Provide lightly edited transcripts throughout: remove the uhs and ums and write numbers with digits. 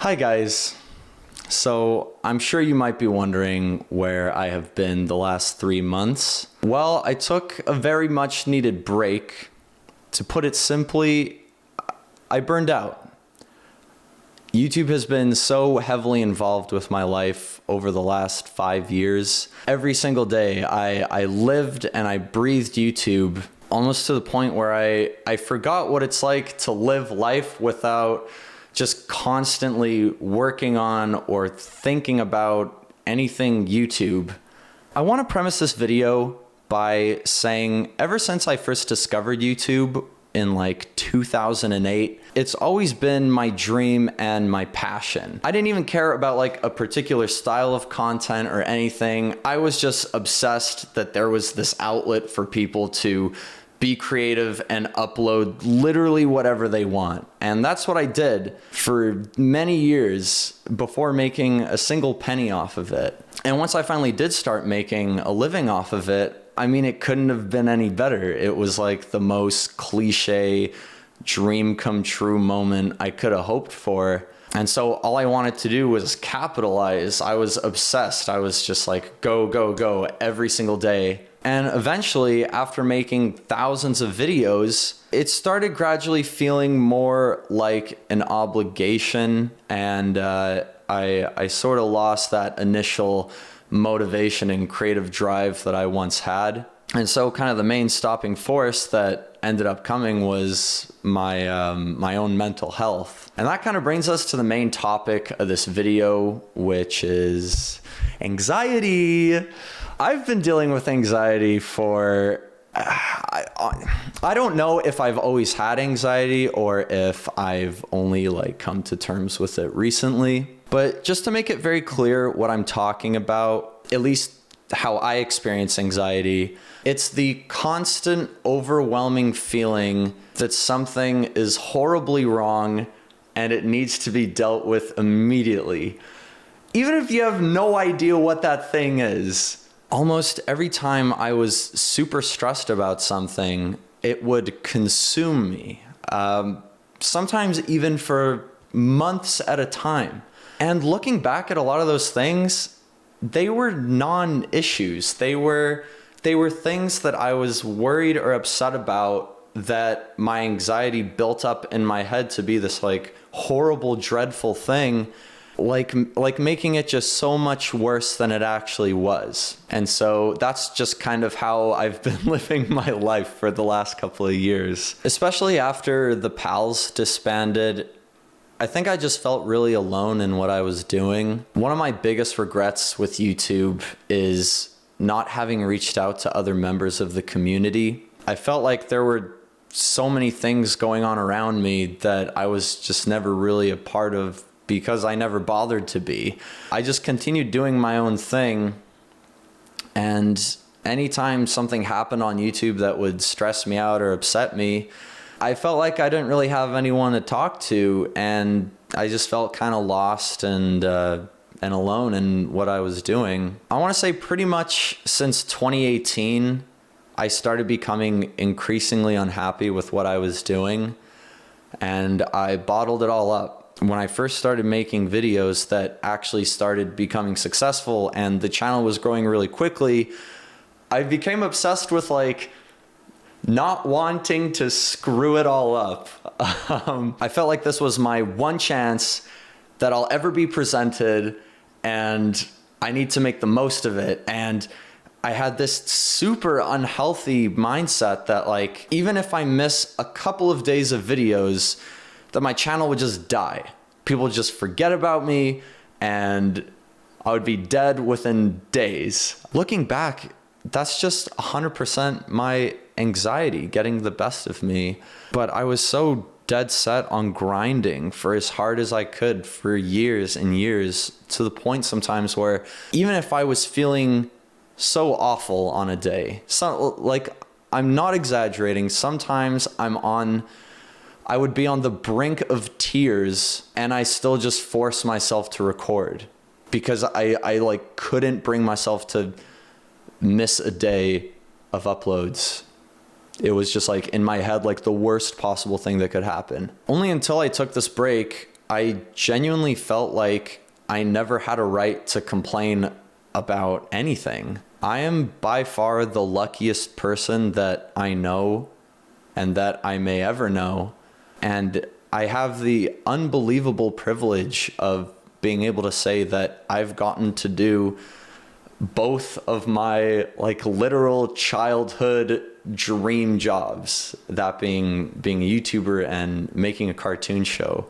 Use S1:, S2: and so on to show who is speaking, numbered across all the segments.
S1: Hi guys. So I'm sure you might be wondering where I have been the last 3 months. Well, I took a very much needed break. To put it simply, I burned out. YouTube has been so heavily involved with my life over the last 5 years. Every single day I lived and I breathed YouTube, almost to the point where I forgot what it's like to live life without just constantly working on or thinking about anything YouTube. I want to premise this video by saying ever since I first discovered YouTube in like 2008, it's always been my dream and my passion. I didn't even care about like a particular style of content or anything. I was just obsessed that there was this outlet for people to be creative and upload literally whatever they want. And that's what I did for many years before making a single penny off of it. And once I finally did start making a living off of it, I mean, it couldn't have been any better. It was like the most cliche dream come true moment I could have hoped for. And so all I wanted to do was capitalize. I was obsessed. I was just like, go, go, go every single day. And eventually, after making thousands of videos, it started gradually feeling more like an obligation. And I sort of lost that initial motivation and creative drive that I once had. And so kind of the main stopping force that ended up coming was my my own mental health. And that kind of brings us to the main topic of this video, which is anxiety. I've been dealing with anxiety for, I don't know if I've always had anxiety or if I've only like come to terms with it recently. But just to make it very clear what I'm talking about, at least how I experience anxiety, it's the constant overwhelming feeling that something is horribly wrong and it needs to be dealt with immediately. Even if you have no idea what that thing is. Almost every time I was super stressed about something, it would consume me. Sometimes even for months at a time. And looking back at a lot of those things, they were non-issues. They were things that I was worried or upset about that my anxiety built up in my head to be this like horrible, dreadful thing. Like making it just so much worse than it actually was. And so that's just kind of how I've been living my life for the last couple of years. Especially after the Pals disbanded, I think I just felt really alone in what I was doing. One of my biggest regrets with YouTube is not having reached out to other members of the community. I felt like there were so many things going on around me that I was just never really a part of, because I never bothered to be. I just continued doing my own thing. And anytime something happened on YouTube that would stress me out or upset me, I felt like I didn't really have anyone to talk to. And I just felt kind of lost and alone in what I was doing. I want to say pretty much since 2018, I started becoming increasingly unhappy with what I was doing. And I bottled it all up. When I first started making videos that actually started becoming successful and the channel was growing really quickly, I became obsessed with like not wanting to screw it all up. I felt like this was my one chance that I'll ever be presented and I need to make the most of it. And I had this super unhealthy mindset that like, even if I miss a couple of days of videos, that my channel would just die. People would just forget about me and I would be dead within days. Looking back, that's just 100% my anxiety getting the best of me. But I was so dead set on grinding for as hard as I could for years and years, to the point sometimes where even if I was feeling so awful on a day, so like I'm not exaggerating, sometimes I would be on the brink of tears and I still just force myself to record because I like couldn't bring myself to miss a day of uploads. It was just like in my head, like the worst possible thing that could happen. Only until I took this break, I genuinely felt like I never had a right to complain about anything. I am by far the luckiest person that I know and that I may ever know. And I have the unbelievable privilege of being able to say that I've gotten to do both of my like literal childhood dream jobs, that being a YouTuber and making a cartoon show.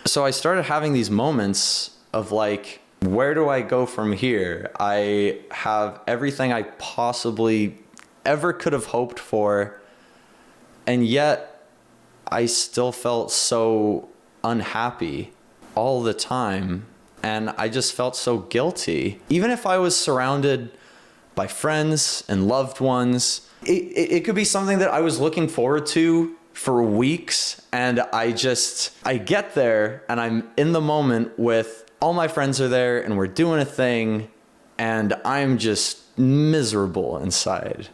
S1: So I started having these moments of like, where do I go from here? I have everything I possibly ever could have hoped for, and yet I still felt so unhappy all the time. And I just felt so guilty. Even if I was surrounded by friends and loved ones, it could be something that I was looking forward to for weeks. And I get there and I'm in the moment with all my friends are there and we're doing a thing and I'm just miserable inside.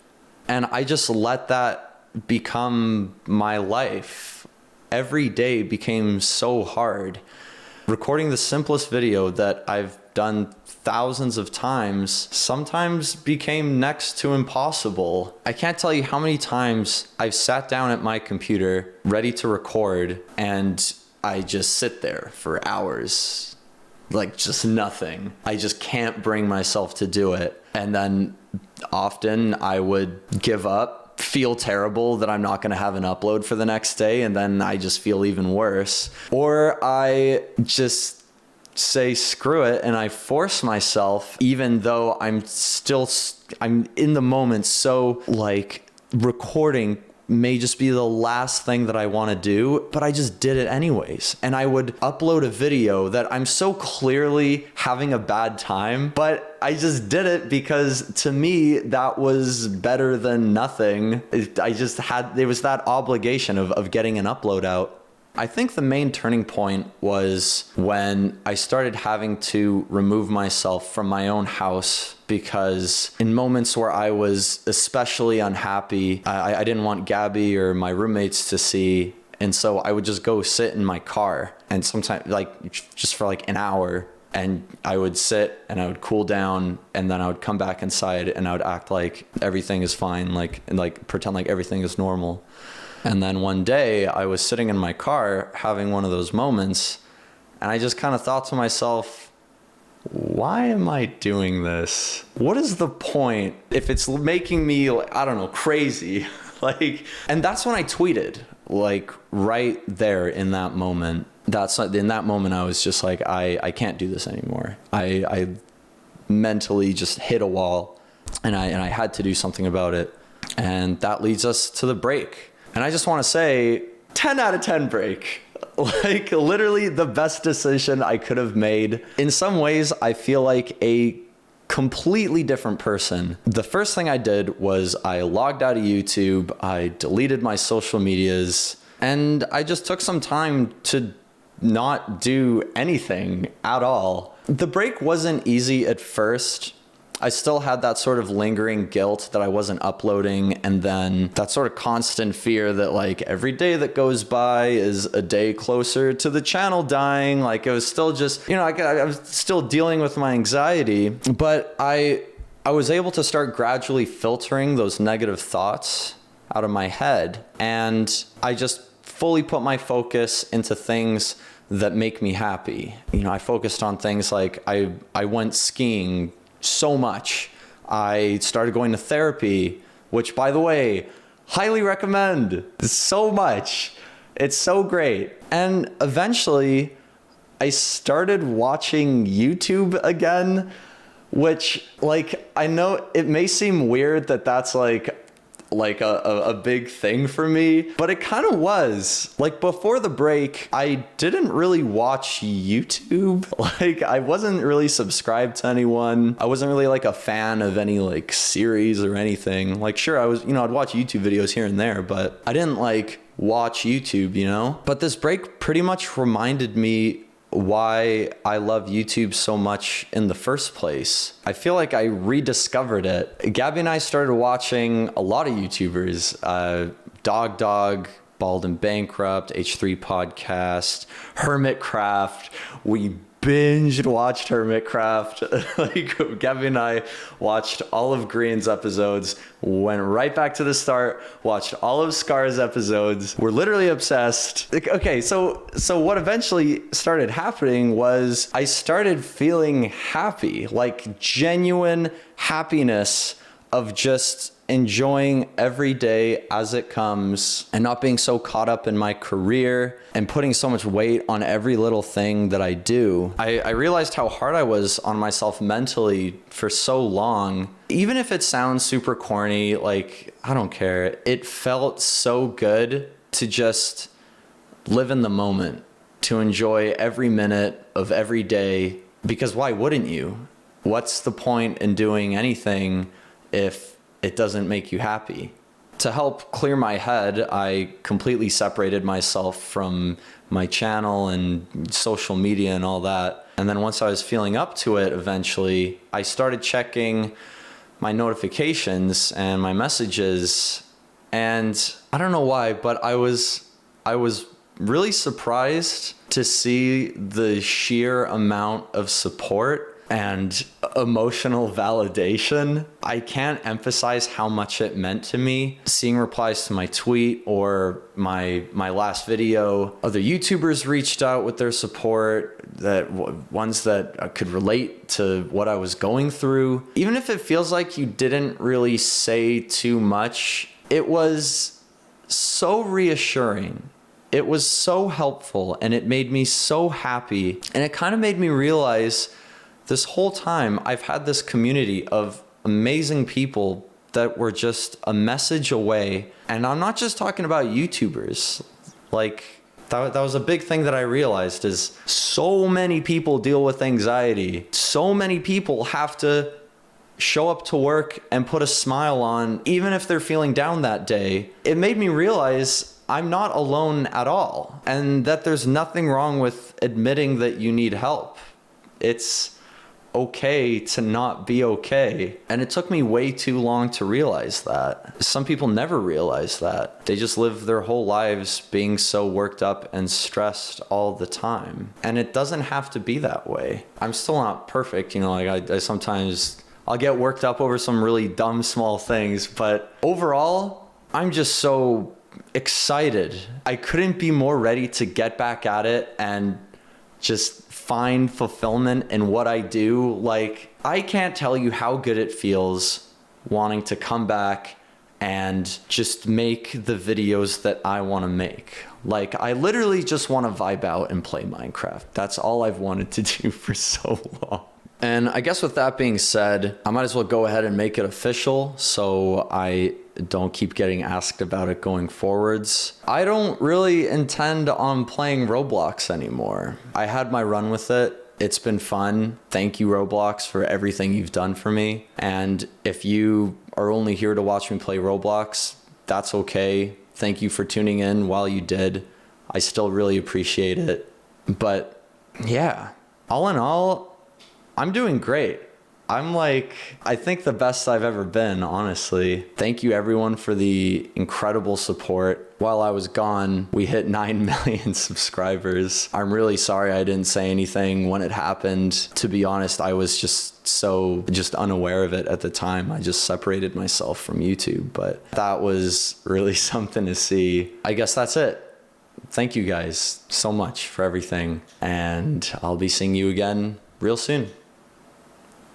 S1: And I just let that become my life. Every day became so hard. Recording the simplest video that I've done thousands of times sometimes became next to impossible. I can't tell you how many times I've sat down at my computer ready to record and I just sit there for hours, like just nothing. I just can't bring myself to do it. And then often I would give up, feel terrible that I'm not going to have an upload for the next day, and then I just feel even worse. Or I just say screw it and I force myself, even though I'm in the moment, so like recording may just be the last thing that I want to do, but I just did it anyways. And I would upload a video that I'm so clearly having a bad time, but I just did it because to me, that was better than nothing. There was that obligation of getting an upload out. I think the main turning point was when I started having to remove myself from my own house, because in moments where I was especially unhappy, I didn't want Gabby or my roommates to see. And so I would just go sit in my car, and sometimes like just for like an hour, and I would sit and I would cool down, and then I would come back inside and I would act like everything is fine, and pretend like everything is normal. And then one day I was sitting in my car having one of those moments, and I just kind of thought to myself, why am I doing this? What is the point if it's making me, I don't know, crazy? And that's when I tweeted, like right there in that moment. In that moment I was just like, I can't do this anymore. I mentally just hit a wall, and I had to do something about it. And that leads us to the break. And I just want to say 10 out of 10 break. Like literally the best decision I could have made. In some ways, I feel like a completely different person. The first thing I did was I logged out of YouTube. I deleted my social medias, and I just took some time to not do anything at all. The break wasn't easy at first. I still had that sort of lingering guilt that I wasn't uploading, and then that sort of constant fear that like every day that goes by is a day closer to the channel dying. Like it was still just, I was still dealing with my anxiety, but I was able to start gradually filtering those negative thoughts out of my head, and I just fully put my focus into things that make me happy. I focused on things like I went skiing so much. I started going to therapy, which, by the way, highly recommend so much. It's so great. And eventually I started watching YouTube again, which I know it may seem weird that that's like a big thing for me, but it kind of was. Before the break, I didn't really watch YouTube. I wasn't really subscribed to anyone. I wasn't really a fan of any series or anything. Sure, I was, I'd watch YouTube videos here and there, but I didn't watch YouTube, But this break pretty much reminded me why I love YouTube so much in the first place. I feel like I rediscovered it. Gabby and I started watching a lot of YouTubers. Dog Bald and Bankrupt, H3 Podcast, Hermitcraft. We binged watched Hermitcraft. Like, Gabby and I watched all of Green's episodes, went right back to the start, watched all of Scar's episodes. We're literally obsessed. Okay, so what eventually started happening was I started feeling happy, like genuine happiness of just enjoying every day as it comes and not being so caught up in my career and putting so much weight on every little thing that I do. I realized how hard I was on myself mentally for so long. Even if it sounds super corny, like, I don't care. It felt so good to just live in the moment, to enjoy every minute of every day, because why wouldn't you? What's the point in doing anything if it doesn't make you happy? To help clear my head, I completely separated myself from my channel and social media and all that. And then once I was feeling up to it, eventually, I started checking my notifications and my messages. And I don't know why, but I was really surprised to see the sheer amount of support and emotional validation. I can't emphasize how much it meant to me. Seeing replies to my tweet or my last video, other YouTubers reached out with their support, ones that could relate to what I was going through. Even if it feels like you didn't really say too much, it was so reassuring. It was so helpful, and it made me so happy. And it kind of made me realize this whole time I've had this community of amazing people that were just a message away. And I'm not just talking about YouTubers. Like, that was a big thing that I realized is so many people deal with anxiety. So many people have to show up to work and put a smile on, even if they're feeling down that day. It made me realize I'm not alone at all, and that there's nothing wrong with admitting that you need help. It's okay to not be okay. And it took me way too long to realize that. Some people never realize that. They just live their whole lives being so worked up and stressed all the time. And it doesn't have to be that way. I'm still not perfect, like I sometimes I'll get worked up over some really dumb small things, but overall, I'm just so excited. I couldn't be more ready to get back at it and just find fulfillment in what I do. Like, I can't tell you how good it feels wanting to come back and just make the videos that I want to make. Like, I literally just want to vibe out and play Minecraft. That's all I've wanted to do for so long. And I guess with that being said, I might as well go ahead and make it official so I don't keep getting asked about it going forwards. I don't really intend on playing Roblox anymore. I had my run with it. It's been fun. Thank you, Roblox, for everything you've done for me. And if you are only here to watch me play Roblox, that's okay. Thank you for tuning in while you did. I still really appreciate it. But yeah, all in all, I'm doing great. I think the best I've ever been, honestly. Thank you everyone for the incredible support. While I was gone, we hit 9 million subscribers. I'm really sorry I didn't say anything when it happened. To be honest, I was just unaware of it at the time. I just separated myself from YouTube, but that was really something to see. I guess that's it. Thank you guys so much for everything, and I'll be seeing you again real soon.